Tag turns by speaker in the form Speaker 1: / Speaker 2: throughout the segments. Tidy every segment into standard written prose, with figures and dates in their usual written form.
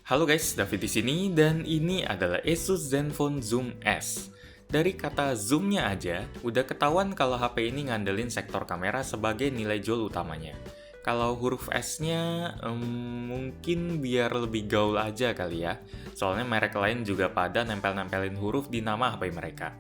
Speaker 1: Halo guys, David di sini dan ini adalah Asus Zenfone Zoom S. Dari kata zoom-nya aja, udah ketahuan kalau HP ini ngandelin sektor kamera sebagai nilai jual utamanya. Kalau huruf S-nya mungkin biar lebih gaul aja kali ya, soalnya merek lain juga pada nempel-nempelin huruf di nama HP mereka.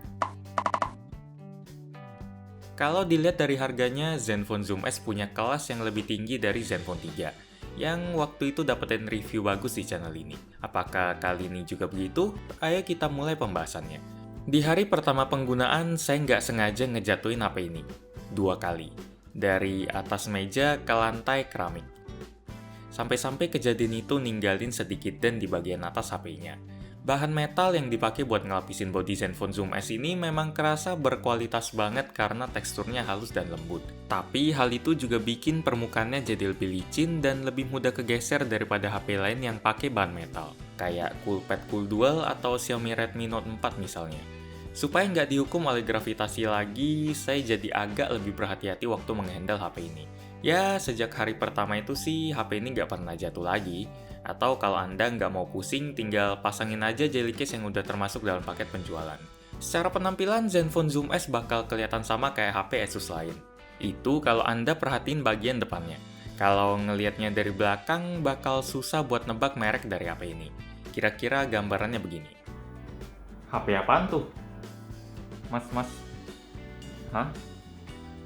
Speaker 1: Kalau dilihat dari harganya, Zenfone Zoom S punya kelas yang lebih tinggi dari Zenfone 3, yang waktu itu dapetin review bagus di channel ini. Apakah kali ini juga begitu? Ayo kita mulai pembahasannya. Di hari pertama penggunaan, saya nggak sengaja ngejatuhin HP ini. 2 kali. Dari atas meja ke lantai keramik. Sampai-sampai kejadian itu ninggalin sedikit dent di bagian atas HP-nya. Bahan metal yang dipakai buat ngelapisin bodi Zenfone Zoom S ini memang kerasa berkualitas banget karena teksturnya halus dan lembut. Tapi hal itu juga bikin permukaannya jadi lebih licin dan lebih mudah kegeser daripada HP lain yang pakai bahan metal, kayak Coolpad Cool Dual atau Xiaomi Redmi Note 4 misalnya. Supaya nggak dihukum oleh gravitasi lagi, saya jadi agak lebih berhati-hati waktu menghandle HP ini. Ya, sejak hari pertama itu sih HP ini nggak pernah jatuh lagi. Atau kalau Anda nggak mau pusing, tinggal pasangin aja jelly case yang udah termasuk dalam paket penjualan. Secara penampilan, Zenfone Zoom S bakal kelihatan sama kayak HP Asus lain. Itu kalau Anda perhatiin bagian depannya. Kalau ngelihatnya dari belakang, bakal susah buat nebak merek dari HP ini. Kira-kira gambarannya begini. HP apaan tuh? Mas. Hah?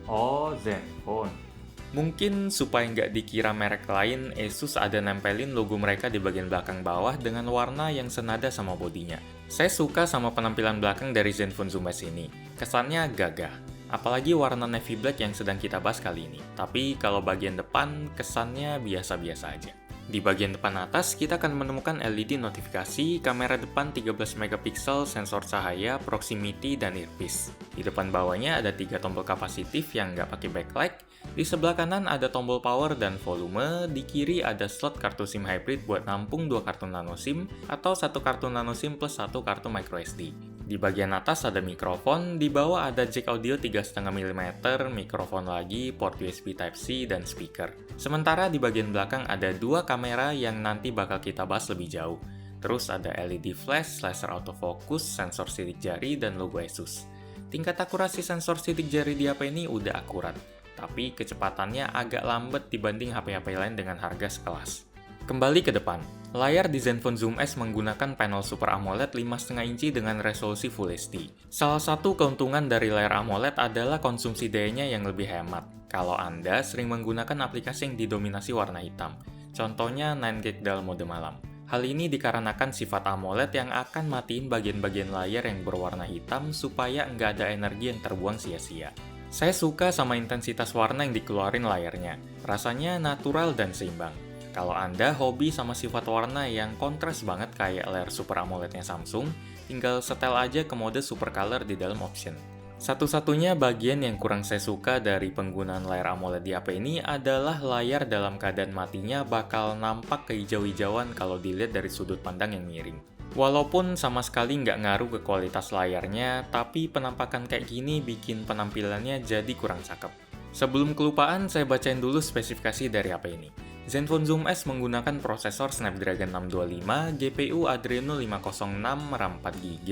Speaker 1: Oh, Zenfone. Mungkin supaya nggak dikira merek lain, Asus ada nempelin logo mereka di bagian belakang bawah dengan warna yang senada sama bodinya. Saya suka sama penampilan belakang dari Zenfone Zoom S ini. Kesannya gagah. Apalagi warna navy black yang sedang kita bahas kali ini. Tapi kalau bagian depan, kesannya biasa-biasa aja. Di bagian depan atas, kita akan menemukan LED notifikasi, kamera depan 13 megapiksel, sensor cahaya, proximity, dan earpiece. Di depan bawahnya ada 3 tombol kapasitif yang nggak pakai backlight. Di sebelah kanan ada tombol power dan volume, di kiri ada slot kartu SIM hybrid buat nampung 2 kartu nano SIM, atau 1 kartu nano SIM plus 1 kartu microSD. Di bagian atas ada mikrofon, di bawah ada jack audio 3,5 mm, mikrofon lagi, port USB Type-C, dan speaker. Sementara di bagian belakang ada 2 kamera yang nanti bakal kita bahas lebih jauh. Terus ada LED flash, laser autofocus, sensor sidik jari, dan logo Asus. Tingkat akurasi sensor sidik jari di HP ini udah akurat, tapi kecepatannya agak lambat dibanding HP-HP lain dengan harga sekelas. Kembali ke depan, layar di Zenfone Zoom S menggunakan panel Super AMOLED 5,5 inci dengan resolusi Full HD. Salah satu keuntungan dari layar AMOLED adalah konsumsi dayanya yang lebih hemat. Kalau Anda sering menggunakan aplikasi yang didominasi warna hitam, contohnya 9gag dalam mode malam. Hal ini dikarenakan sifat AMOLED yang akan matiin bagian-bagian layar yang berwarna hitam supaya nggak ada energi yang terbuang sia-sia. Saya suka sama intensitas warna yang dikeluarin layarnya. Rasanya natural dan seimbang. Kalau Anda hobi sama sifat warna yang kontras banget kayak layar Super AMOLED-nya Samsung, tinggal setel aja ke mode Super Color di dalam option. Satu-satunya bagian yang kurang saya suka dari penggunaan layar AMOLED di HP ini adalah layar dalam keadaan matinya bakal nampak kehijau-hijauan kalau dilihat dari sudut pandang yang miring. Walaupun sama sekali nggak ngaruh ke kualitas layarnya, tapi penampakan kayak gini bikin penampilannya jadi kurang cakep. Sebelum kelupaan, saya bacain dulu spesifikasi dari HP ini. Zenfone Zoom S menggunakan prosesor Snapdragon 625, GPU Adreno 506, RAM 4GB,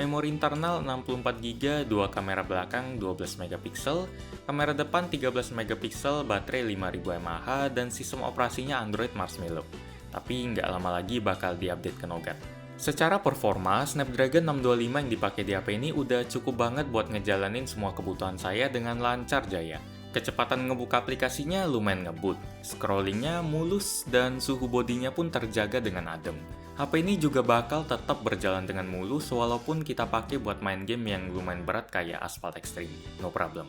Speaker 1: memori internal 64GB, 2 kamera belakang 12 megapiksel, kamera depan 13 megapiksel, baterai 5000 mAh, dan sistem operasinya Android Marshmallow. Tapi nggak lama lagi bakal diupdate ke Nougat. Secara performa, Snapdragon 625 yang dipakai di HP ini udah cukup banget buat ngejalanin semua kebutuhan saya dengan lancar jaya. Kecepatan ngebuka aplikasinya lumayan ngebut, scrollingnya mulus, dan suhu bodinya pun terjaga dengan adem. HP ini juga bakal tetap berjalan dengan mulus walaupun kita pakai buat main game yang lumayan berat kayak Asphalt Extreme. No problem.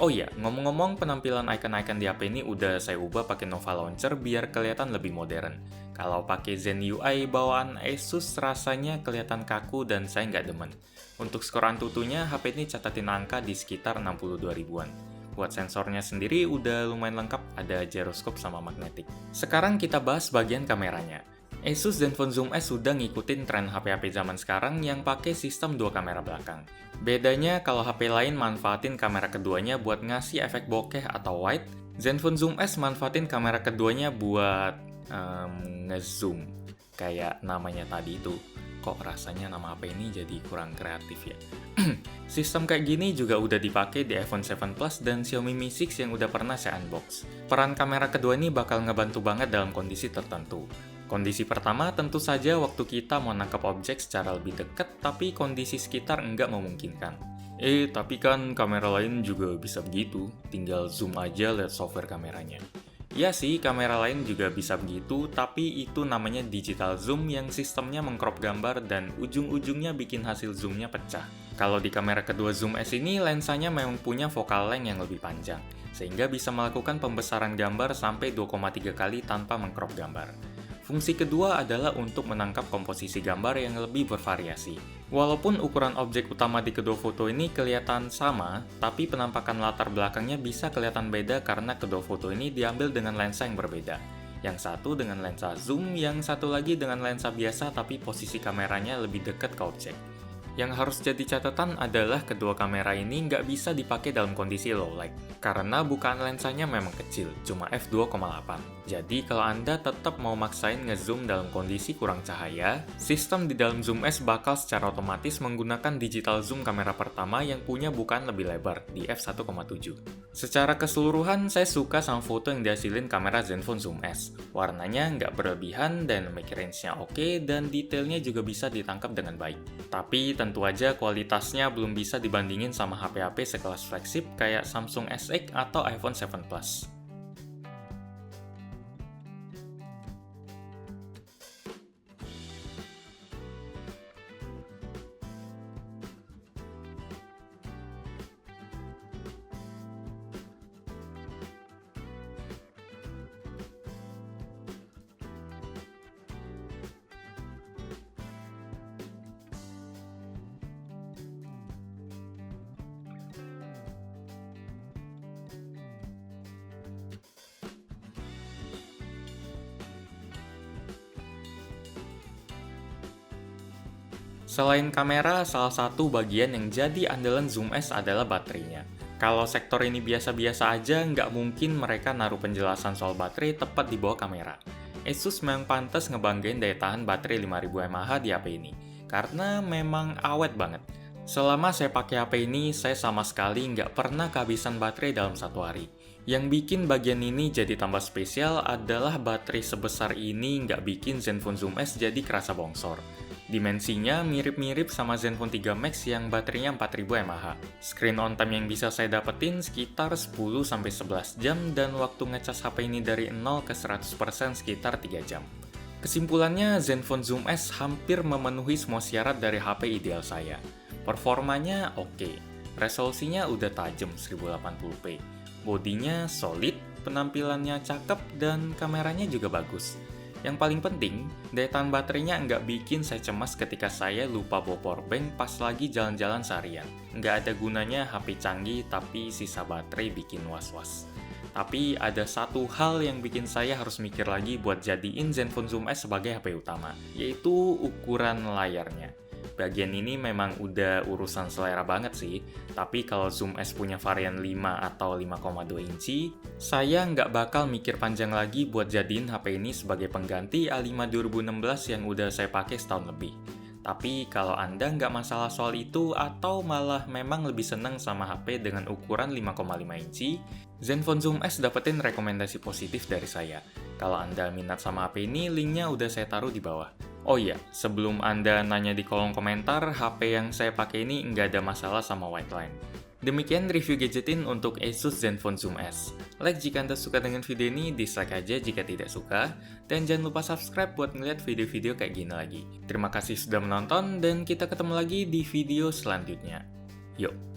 Speaker 1: Oh iya, ngomong-ngomong penampilan icon-icon di HP ini udah saya ubah pakai Nova Launcher biar kelihatan lebih modern. Kalau pakai Zen UI bawaan Asus rasanya kelihatan kaku dan saya nggak demen. Untuk skor Antutunya, HP ini catatin angka di sekitar 62 ribuan. Buat sensornya sendiri udah lumayan lengkap, ada gyroscope sama magnetik. Sekarang kita bahas bagian kameranya. Asus Zenfone Zoom S sudah ngikutin tren HP-HP zaman sekarang yang pakai sistem dua kamera belakang. Bedanya kalau HP lain manfaatin kamera keduanya buat ngasih efek bokeh atau wide, Zenfone Zoom S manfaatin kamera keduanya buat ngezoom. Kayak namanya tadi itu. Kok rasanya nama HP ini jadi kurang kreatif ya? Sistem kayak gini juga udah dipakai di iPhone 7 Plus dan Xiaomi Mi 6 yang udah pernah saya unbox. Peran kamera kedua ini bakal ngebantu banget dalam kondisi tertentu. Kondisi pertama tentu saja waktu kita mau nangkap objek secara lebih dekat tapi kondisi sekitar enggak memungkinkan. Tapi kan kamera lain juga bisa begitu, tinggal zoom aja lihat software kameranya. Ya sih, kamera lain juga bisa begitu, tapi itu namanya digital zoom yang sistemnya mengcrop gambar dan ujung-ujungnya bikin hasil zoomnya pecah. Kalau di kamera kedua Zoom S ini, lensanya memang punya focal length yang lebih panjang, sehingga bisa melakukan pembesaran gambar sampai 2,3 kali tanpa mengcrop gambar. Fungsi kedua adalah untuk menangkap komposisi gambar yang lebih bervariasi. Walaupun ukuran objek utama di kedua foto ini kelihatan sama, tapi penampakan latar belakangnya bisa kelihatan beda karena kedua foto ini diambil dengan lensa yang berbeda. Yang satu dengan lensa zoom, yang satu lagi dengan lensa biasa tapi posisi kameranya lebih dekat ke objek. Yang harus jadi catatan adalah kedua kamera ini nggak bisa dipakai dalam kondisi low light, karena bukaan lensanya memang kecil, cuma f2,8. Jadi kalau Anda tetap mau maksain ngezoom dalam kondisi kurang cahaya, sistem di dalam Zoom S bakal secara otomatis menggunakan digital zoom kamera pertama yang punya bukaan lebih lebar, di f1,7. Secara keseluruhan, saya suka sama foto yang dihasilin kamera Zenfone Zoom S. Warnanya nggak berlebihan dan make range-nya oke, dan detailnya juga bisa ditangkap dengan baik. Tapi tentu aja kualitasnya belum bisa dibandingin sama HP-HP sekelas flagship kayak Samsung S8 atau iPhone 7 Plus. Selain kamera, salah satu bagian yang jadi andalan Zoom S adalah baterainya. Kalau sektor ini biasa-biasa aja, nggak mungkin mereka naruh penjelasan soal baterai tepat di bawah kamera. Asus memang pantas ngebanggain daya tahan baterai 5000 mAh di HP ini, karena memang awet banget. Selama saya pakai HP ini, saya sama sekali nggak pernah kehabisan baterai dalam satu hari. Yang bikin bagian ini jadi tambah spesial adalah baterai sebesar ini nggak bikin Zenfone Zoom S jadi kerasa bongsor. Dimensinya mirip-mirip sama Zenfone 3 Max yang baterainya 4000 mAh. Screen on time yang bisa saya dapetin sekitar 10-11 jam dan waktu ngecas HP ini dari 0 ke 100% sekitar 3 jam. Kesimpulannya, Zenfone Zoom S hampir memenuhi semua syarat dari HP ideal saya. Performanya oke, resolusinya udah tajam 1080p, bodinya solid, penampilannya cakep, dan kameranya juga bagus. Yang paling penting, daya tahan baterainya nggak bikin saya cemas ketika saya lupa bawa powerbank pas lagi jalan-jalan seharian. Nggak ada gunanya HP canggih tapi sisa baterai bikin was-was. Tapi ada satu hal yang bikin saya harus mikir lagi buat jadiin Zenfone Zoom S sebagai HP utama, yaitu ukuran layarnya. Bagian ini memang udah urusan selera banget sih, tapi kalau Zoom S punya varian 5 atau 5,2 inci, saya nggak bakal mikir panjang lagi buat jadiin HP ini sebagai pengganti A5 2016 yang udah saya pakai setahun lebih. Tapi kalau Anda nggak masalah soal itu atau malah memang lebih seneng sama HP dengan ukuran 5,5 inci, Zenfone Zoom S dapetin rekomendasi positif dari saya. Kalau Anda minat sama HP ini, linknya udah saya taruh di bawah. Oh iya, sebelum Anda nanya di kolom komentar, HP yang saya pakai ini nggak ada masalah sama white line. Demikian review gadgetin untuk Asus Zenfone Zoom S. Like jika Anda suka dengan video ini, dislike aja jika tidak suka, dan jangan lupa subscribe buat ngeliat video-video kayak gini lagi. Terima kasih sudah menonton, dan kita ketemu lagi di video selanjutnya. Yuk!